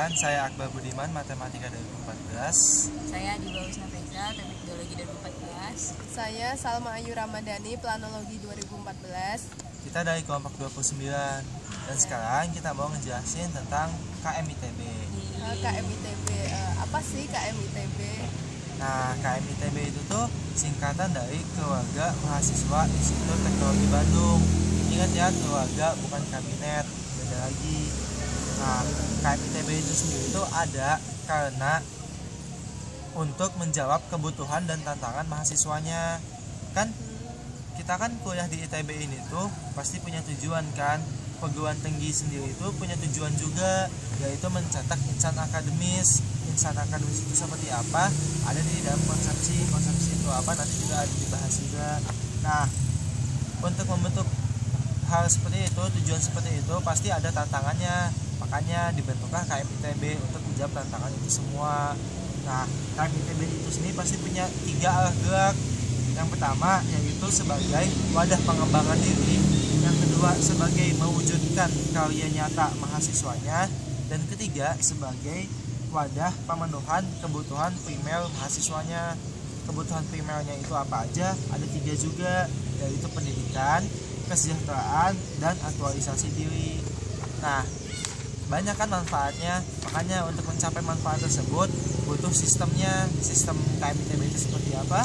Perkenalkan, saya Akbar Budiman, Matematika 2014. Saya Adiba Wisnavega, Teknik Biologi 2014. Saya Salma Ayu Ramadhani, Planologi 2014. Kita dari kelompok 29. Dan sekarang kita mau ngejelasin tentang KMITB. KMITB, apa sih KMITB? Nah, KMITB itu tuh singkatan dari Keluarga Mahasiswa Institut Teknologi Bandung. Ingat ya, keluarga bukan kabinet, beda lagi. Nah, KMITB itu sendiri itu ada karena untuk menjawab kebutuhan dan tantangan mahasiswanya. Kan kita kan kuliah di ITB ini tuh pasti punya tujuan kan. Perguruan tinggi sendiri itu punya tujuan juga, yaitu mencetak insan akademis. Insan akademis itu seperti apa? Ada di dalam konsepsi itu apa nanti juga ada dibahas juga. Nah, untuk membentuk hal seperti itu, tujuan seperti itu pasti ada tantangannya. Makanya dibentuklah KMITB untuk menjawab tantangan itu semua. Nah, KMITB itu sendiri pasti punya 3 arah gerak. Yang pertama yaitu sebagai wadah pengembangan diri, yang kedua sebagai mewujudkan karya nyata mahasiswanya, dan ketiga sebagai wadah pemenuhan kebutuhan primer mahasiswanya. Kebutuhan primernya itu apa aja? Ada 3 juga, yaitu pendidikan, kesejahteraan, dan aktualisasi diri. Nah, banyak kan manfaatnya, makanya untuk mencapai manfaat tersebut butuh sistemnya. Sistem KMITB itu seperti apa?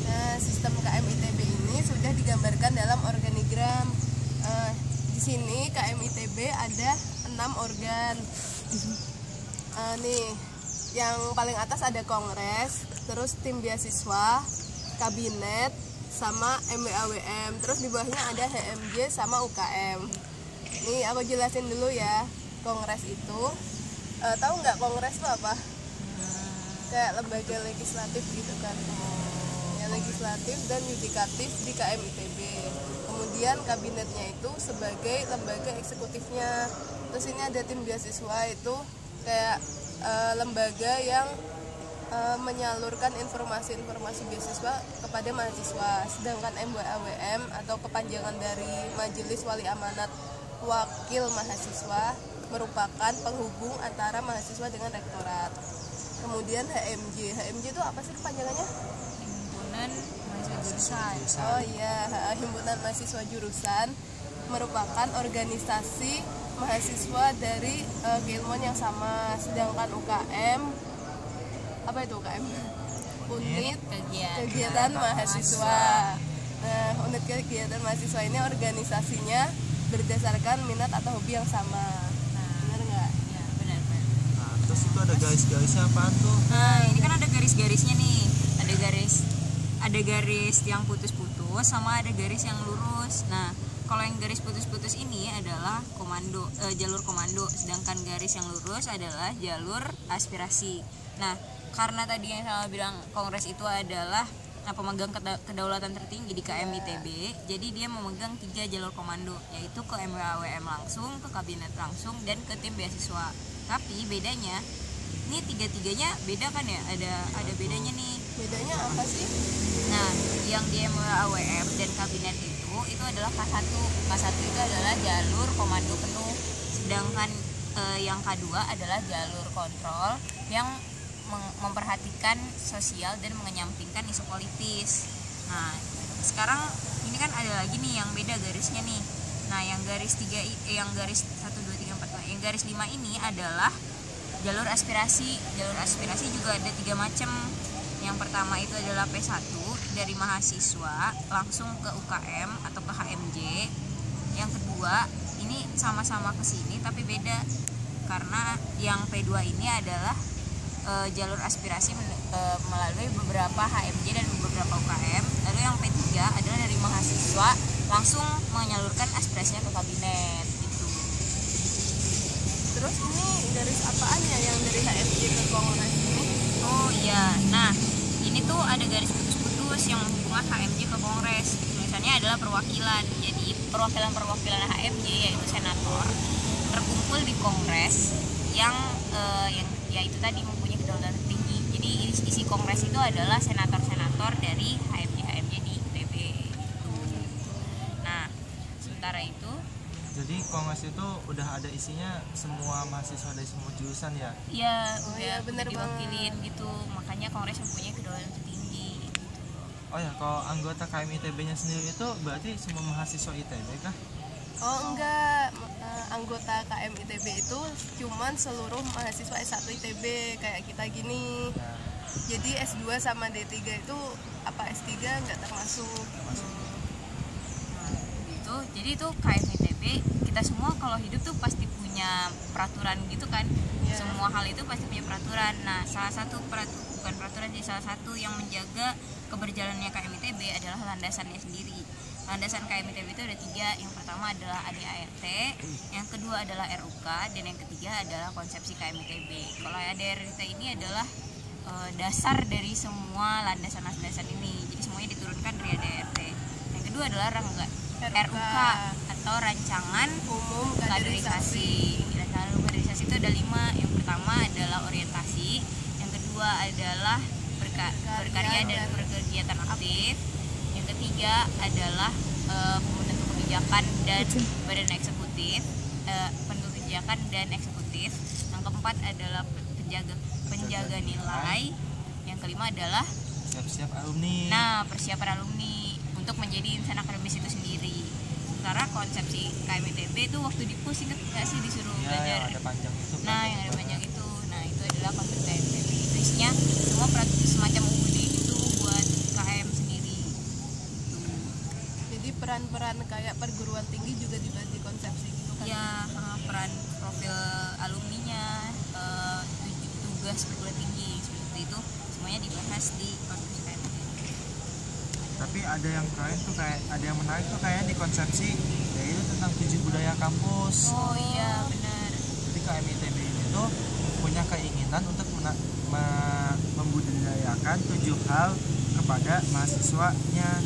Nah, sistem KMITB ini sudah digambarkan dalam organigram. Di sini KMITB ada 6 organ. Nih, yang paling atas ada kongres, terus tim beasiswa, kabinet, sama MWAWM. Terus di bawahnya ada HMJ sama UKM. Nih, aku jelasin dulu ya. Kongres itu, tahu nggak kongres itu apa? Kayak lembaga legislatif gitu kan. Ya, legislatif dan yudikatif di KMITB. Kemudian kabinetnya itu sebagai lembaga eksekutifnya. Terus ini ada tim beasiswa, itu kayak lembaga yang menyalurkan informasi-informasi beasiswa kepada mahasiswa. Sedangkan MWAWM atau kepanjangan dari Majelis Wali Amanat Wakil Mahasiswa merupakan penghubung antara mahasiswa dengan rektorat. Kemudian HMJ itu apa sih kepanjangannya? Himpunan Mahasiswa Jurusan. Oh iya, Himpunan Mahasiswa Jurusan merupakan organisasi mahasiswa dari keilmuan yang sama. Sedangkan UKM, apa itu UKM? Unit Kegiatan Mahasiswa. Nah, unit kegiatan mahasiswa ini organisasinya berdasarkan minat atau hobi yang sama. Benar nggak? Ya, benar. Nah, terus itu ada garis-garisnya apaan tuh? Nah, ini kan ada garis-garisnya nih. Ada garis yang putus-putus sama ada garis yang lurus. Nah, kalau yang garis putus-putus ini adalah jalur komando, sedangkan garis yang lurus adalah jalur aspirasi. Nah, karena tadi yang saya bilang kongres itu adalah pemegang kedaulatan tertinggi di KMITB, jadi dia memegang 3 jalur komando, yaitu ke MWAWM langsung, ke kabinet langsung, dan ke tim beasiswa. Tapi bedanya, ini 3-tiganya beda kan ya? Ada bedanya nih. Bedanya apa sih? Nah, yang di MWAWM dan kabinet itu adalah K1. K1 itu adalah jalur komando penuh. Sedangkan yang K2 adalah jalur kontrol yang memperhatikan sosial dan mengenyampingkan isu politis. Nah, sekarang ini kan ada lagi nih yang beda garisnya nih. Nah, yang garis 1 2 3 4, yang garis 5 ini adalah jalur aspirasi. Jalur aspirasi juga ada 3 macam. Yang pertama itu adalah P1 dari mahasiswa langsung ke UKM atau ke HMJ. Yang kedua, ini sama-sama ke sini tapi beda, karena yang P2 ini adalah jalur aspirasi melalui beberapa HMJ dan beberapa UKM. Lalu yang P3 adalah dari mahasiswa langsung menyalurkan aspirasinya ke kabinet gitu. Terus ini garis apaan ya yang dari HMJ ke kongres ini? Oh iya, nah ini tuh ada garis putus-putus yang menghubungkan HMJ ke kongres. Tulisannya adalah perwakilan. Jadi perwakilan HMJ yaitu senator terkumpul di kongres yang yaitu tadi mempunyai kedaulatan tinggi. Jadi isi kongres itu adalah senator-senator dari HMJ di ITB. Nah, sementara itu Jadi kongres itu udah ada isinya semua mahasiswa dari semua jurusan ya. Iya, Oh udah iya, bener diwakilin gitu. Makanya kongres mempunyai kedaulatan tertinggi gitu. Oh ya, kalau anggota KM ITB-nya sendiri itu berarti semua mahasiswa ITB kah? Oh enggak, anggota KM ITB itu cuman seluruh mahasiswa S1 ITB kayak kita gini. Ya, Jadi S2 sama D3 itu apa S3 nggak termasuk. Nah, gitu. Jadi itu KM ITB kita semua kalau hidup tuh pasti punya peraturan gitu kan. Iya. Semua hal itu pasti punya peraturan. Nah, salah satu bukan peraturan sih, salah satu yang menjaga keberjalanannya KM ITB adalah landasannya sendiri. Landasan KM ITB itu ada 3. Yang pertama adalah ADART, yang kedua adalah RUK, dan yang ketiga adalah konsepsi KM ITB. Kalau ADART ini adalah dasar dari semua landasan-landasan ini. Jadi semuanya diturunkan dari ADART. Yang kedua adalah RUK atau rancangan Umum kaderisasi. kaderisasi. Rancangan umum kaderisasi itu ada 5. Yang pertama adalah orientasi, yang kedua adalah berkarya dan berkegiatan aktif, yang ketiga adalah pembentuk kebijakan dan badan eksekutif, pembentuk kebijakan dan eksekutif, yang keempat adalah penjaga nilai, yang kelima adalah siap-siap alumni. nah persiapan alumni untuk menjadi insan akademis itu sendiri. Sementara konsepsi KM ITB itu waktu di PUS inget nggak sih disuruh Ya, belajar? yang ada panjang itu. Nah, yang ada banyak itu. Nah, itu adalah konsep KM ITB. Itu isinya semua semacam UUD itu buat KM sendiri. Gitu. Jadi peran-peran kayak perguruan tinggi juga dibahas di konsepsi gitu kan. Ya, peran profil alumninya, tugas perguruan tinggi seperti itu semuanya dibahas di konsep KM ITB. Tapi ada yang keren tuh, kayak ada yang menarik tuh kayak di konsepsi, yaitu tentang 7 budaya kampus. Oh iya, benar. Jadi KM ITB ini tuh punya keinginan untuk membudidayakan 7 hal kepada mahasiswanya.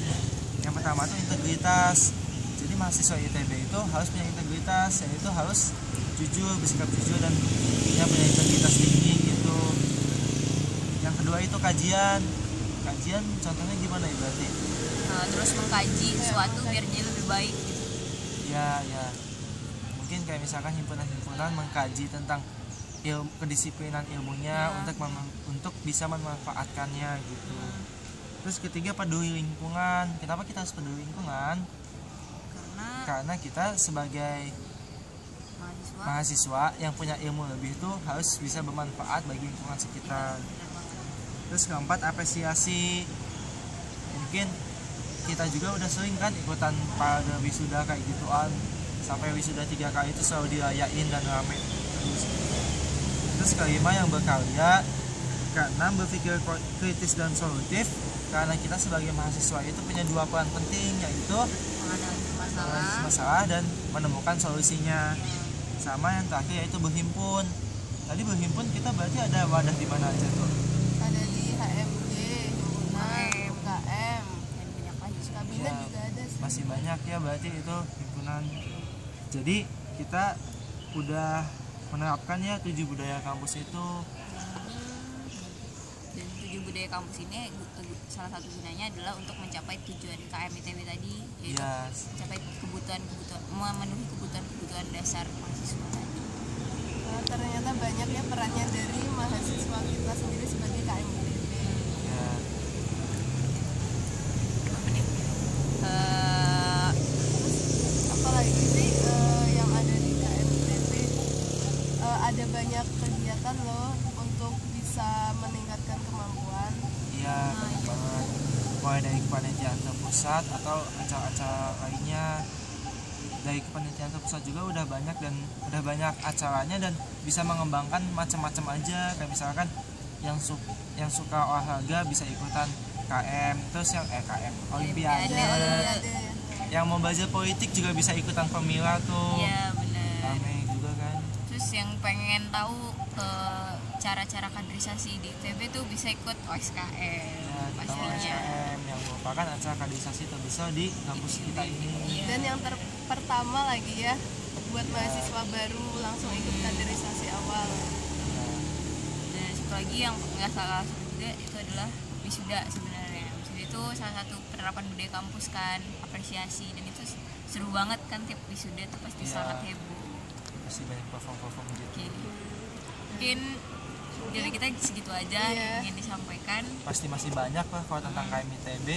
Yang pertama tuh integritas. Jadi mahasiswa ITB itu harus punya integritas, yaitu harus jujur, bersikap jujur dan punya integritas tinggi gitu. Yang kedua itu kajian. Kajian contohnya gimana ya berarti? Terus mengkaji sesuatu biar jadi lebih baik gitu. Ya, mungkin kayak misalkan himpunan-himpunan mengkaji tentang kedisiplinan ilmunya Ya. untuk bisa memanfaatkannya gitu. Terus ketiga, peduli lingkungan. Kenapa kita harus peduli lingkungan? Karena kita sebagai mahasiswa yang punya ilmu lebih tuh harus bisa bermanfaat bagi lingkungan sekitar. Benar banget. Terus keempat, apresiasi. Mungkin kita juga udah sering kan ikutan pada wisuda kayak gituan, sampai wisuda 3 kali itu selalu dirayain dan rame terus. Terus kelima, yang berkarya. Karena berpikir kritis dan solutif, karena kita sebagai mahasiswa itu punya 2 peran penting, yaitu menganalisis masalah dan menemukan solusinya. Sama yang terakhir yaitu berhimpun. Tadi berhimpun kita berarti ada wadah di mana aja tuh? Ada di HMJ, himpunan, UKM. UKM, Dan banyak lagi. kabinet Ya, juga ada sih. masih banyak ya berarti itu himpunan. Jadi kita udah menerapkan ya 7 budaya kampus itu. Dan 7 budaya kampus ini salah satu gunanya adalah untuk mencapai tujuan KM ITB tadi, yaitu Ya, mencapai memenuhi kebutuhan dasar mahasiswa tadi. Ternyata banyak ya perannya dari mahasiswa kita sendiri sebagai KM ITB. ya. Apalagi sih yang ada di KM ITB, ada banyak kegiatan loh untuk bisa meningkatkan kemampuan. Iya, banyak banget. Mulai dari kepanitiaan terpusat atau acara-acara lainnya. Dari kepanitiaan terpusat juga udah banyak dan udah banyak acaranya dan bisa mengembangkan macam-macam aja. Kayak misalkan yang suka olahraga bisa ikutan KM, terus yang KM Olimpiade. Olimpiade. Yang mau belajar politik juga bisa ikutan pemila tuh. Iya, benar. Rame juga kan. Terus yang pengen tahu cara-cara kaderisasi di ITB tuh bisa ikut OSKM Ya, terutama pastinya. SKM yang merupakan acara kaderisasi terbesar di kampus kita ini. Iya. Dan yang pertama lagi ya buat mahasiswa baru langsung ikut kaderisasi awal. Dan satu lagi yang nggak salah juga itu adalah wisuda sebenarnya. Wisuda itu salah satu penerapan budaya kampus kan, apresiasi, dan itu seru banget kan tiap wisuda tuh pasti Iya. sangat heboh. Pasti banyak perform gitu. Oke. Mungkin dari kita segitu aja Iya. yang ingin disampaikan. Pasti masih banyak lah kalau tentang KM ITB.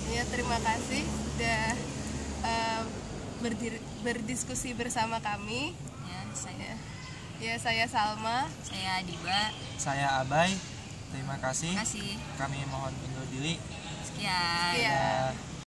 Ya, terima kasih sudah berdiskusi bersama kami. Ya, Saya Salma. saya Diba. Saya Abai. Terima kasih. Terima kasih. Kami mohon undur diri. Sekian. Sekian. Dadah.